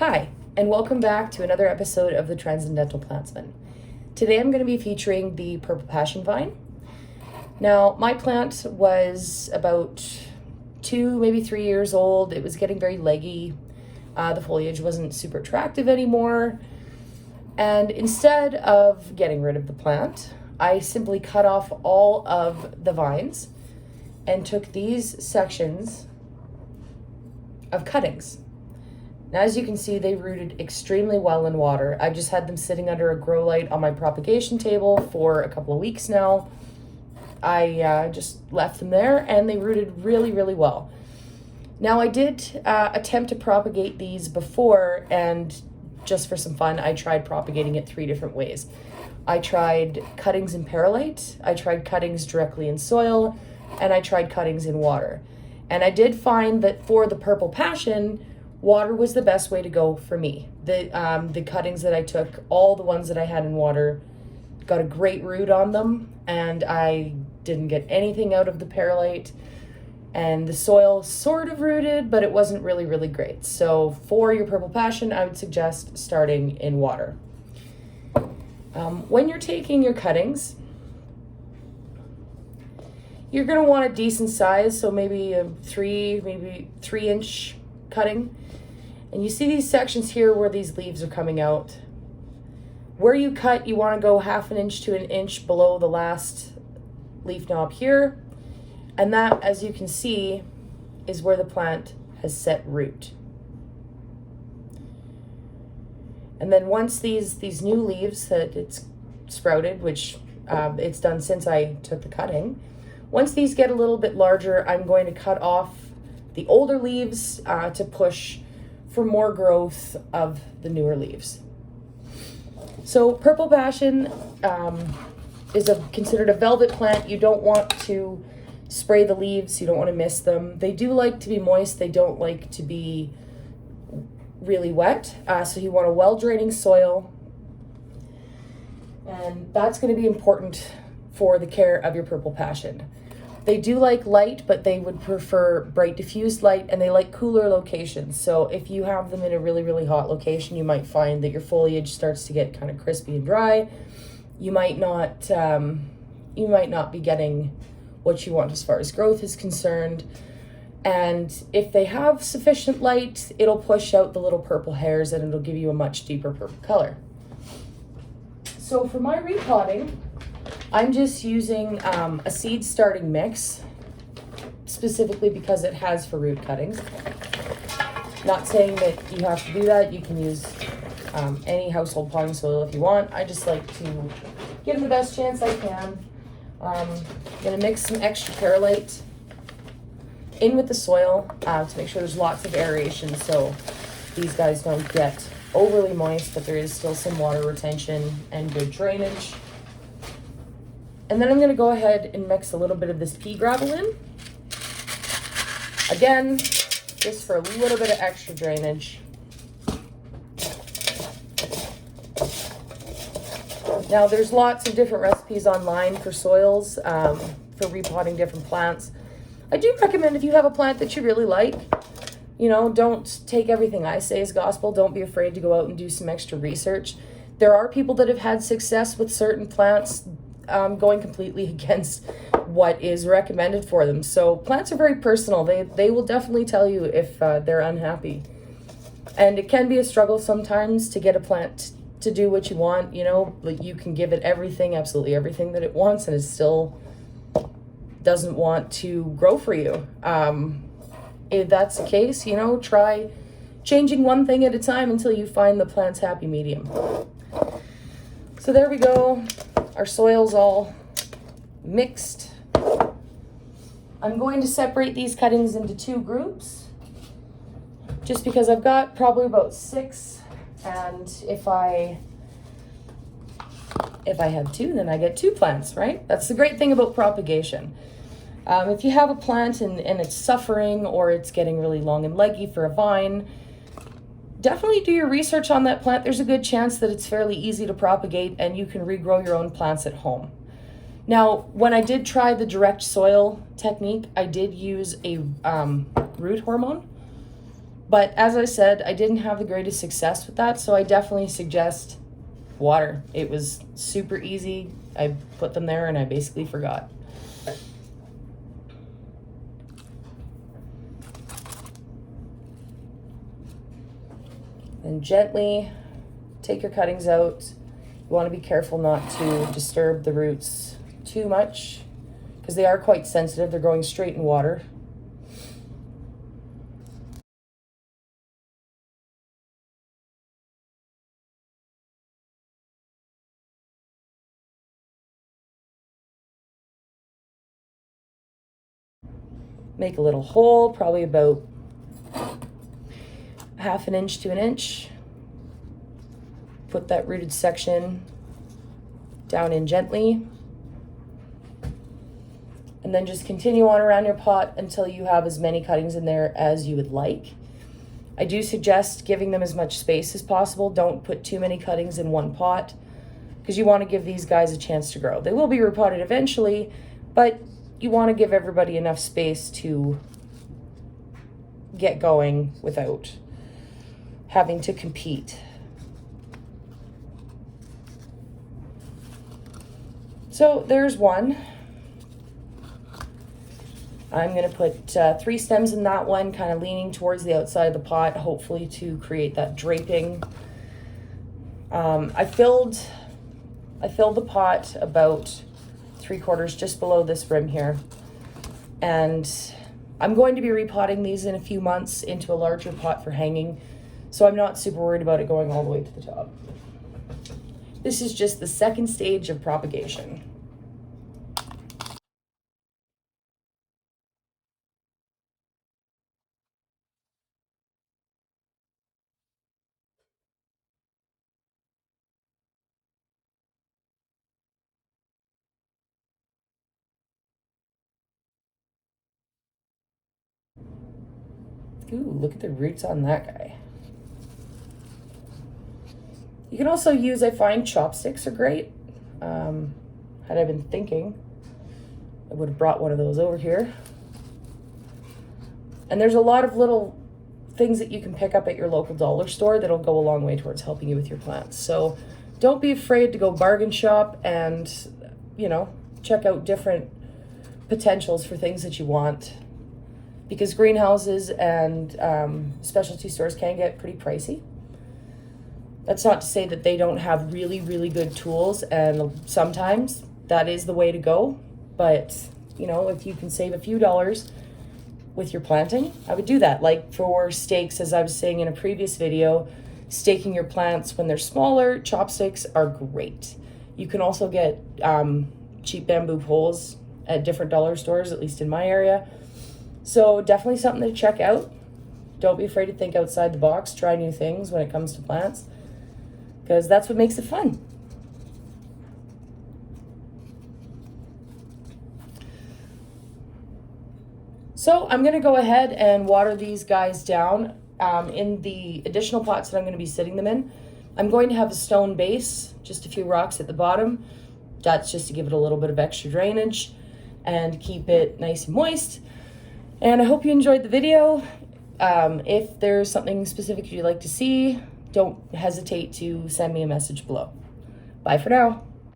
Hi, and welcome back to another episode of the Transcendental Plantsman. Today I'm going to be featuring the Purple Passion vine. Now, my plant was about 2, maybe 3 years old. It was getting very leggy. The foliage wasn't super attractive anymore. And instead of getting rid of the plant, I simply cut off all of the vines and took these sections of cuttings. Now, as you can see, they rooted extremely well in water. I just had them sitting under a grow light on my propagation table for a couple of weeks now. I just left them there and they rooted really, really well. Now, I did attempt to propagate these before, and just for some fun, I tried propagating it 3 different ways. I tried cuttings in perlite, I tried cuttings directly in soil, and I tried cuttings in water. And I did find that for the Purple Passion, water was the best way to go for me. The cuttings that I took, all the ones that I had in water, got a great root on them, and I didn't get anything out of the perlite. And the soil sort of rooted, but it wasn't really, really great. So for your Purple Passion, I would suggest starting in water. When you're taking your cuttings, you're gonna want a decent size, so maybe a 3-inch cutting. And you see these sections here where these leaves are coming out. Where you cut, you want to go 1/2 inch to 1 inch below the last leaf knob here. And that, as you can see, is where the plant has set root. And then once these new leaves that it's sprouted, which it's done since I took the cutting, once these get a little bit larger, I'm going to cut off the older leaves to push for more growth of the newer leaves. So Purple Passion is considered a velvet plant. You don't want to spray the leaves. You don't want to miss them. They do like to be moist. They don't like to be really wet. So you want a well-draining soil. And that's going to be important for the care of your Purple Passion. They do like light, but they would prefer bright diffused light, and they like cooler locations. So if you have them in a really, really hot location, you might find that your foliage starts to get kind of crispy and dry. You might not be getting what you want as far as growth is concerned. And if they have sufficient light, it'll push out the little purple hairs and it'll give you a much deeper purple color. So for my repotting, I'm just using a seed starting mix, specifically because it has for root cuttings. Not saying that you have to do that. You can use any household potting soil if you want. I just like to give them the best chance I can. I'm gonna mix some extra perlite in with the soil to make sure there's lots of aeration, so these guys don't get overly moist, but there is still some water retention and good drainage. And then I'm going to go ahead and mix a little bit of this pea gravel in. Again, just for a little bit of extra drainage. Now, there's lots of different recipes online for soils, for repotting different plants. I do recommend, if you have a plant that you really like, don't take everything I say as gospel. Don't be afraid to go out and do some extra research. There are people that have had success with certain plants going completely against what is recommended for them. So plants are very personal. They will definitely tell you if they're unhappy. And it can be a struggle sometimes to get a plant to do what you want. Like you can give it everything, absolutely everything that it wants, and it still doesn't want to grow for you. If that's the case, try changing one thing at a time until you find the plant's happy medium. So there we go. Our soil's all mixed. I'm going to separate these cuttings into 2 groups, just because I've got probably about 6, and if I have 2, then I get 2 plants, right? That's the great thing about propagation. If you have a plant and it's suffering, or it's getting really long and leggy for a vine, definitely do your research on that plant. There's a good chance that it's fairly easy to propagate and you can regrow your own plants at home. Now, when I did try the direct soil technique, I did use a root hormone, But as I said, I didn't have the greatest success with that, so I definitely suggest water. It was super easy. I put them there and I basically forgot. And gently take your cuttings out. You want to be careful not to disturb the roots too much because they are quite sensitive. They're going straight in water. Make a little hole, probably about 1/2 inch to 1 inch. Put that rooted section down in gently. And then just continue on around your pot until you have as many cuttings in there as you would like. I do suggest giving them as much space as possible. Don't put too many cuttings in one pot because you want to give these guys a chance to grow. They will be repotted eventually, but you want to give everybody enough space to get going without having to compete. So there's one. I'm going to put 3 stems in that one, kind of leaning towards the outside of the pot, hopefully to create that draping. I filled the pot about 3/4 just below this rim here. And I'm going to be repotting these in a few months into a larger pot for hanging, so I'm not super worried about it going all the way to the top. This is just the second stage of propagation. Ooh, look at the roots on that guy. You can also use, I find chopsticks are great. Had I been thinking, I would have brought one of those over here. And there's a lot of little things that you can pick up at your local dollar store that'll go a long way towards helping you with your plants. So don't be afraid to go bargain shop and, you know, check out different potentials for things that you want. Because greenhouses and specialty stores can get pretty pricey. That's not to say that they don't have really, really good tools, and sometimes that is the way to go. But, you know, if you can save a few dollars with your planting, I would do that. Like for stakes, as I was saying in a previous video, staking your plants when they're smaller, chopsticks are great. You can also get cheap bamboo poles at different dollar stores, at least in my area. So definitely something to check out. Don't be afraid to think outside the box, try new things when it comes to plants, because that's what makes it fun. So I'm going to go ahead and water these guys down in the additional pots that I'm going to be sitting them in. I'm going to have a stone base, just a few rocks at the bottom. That's just to give it a little bit of extra drainage and keep it nice and moist. And I hope you enjoyed the video. If there's something specific you'd like to see, don't hesitate to send me a message below. Bye for now.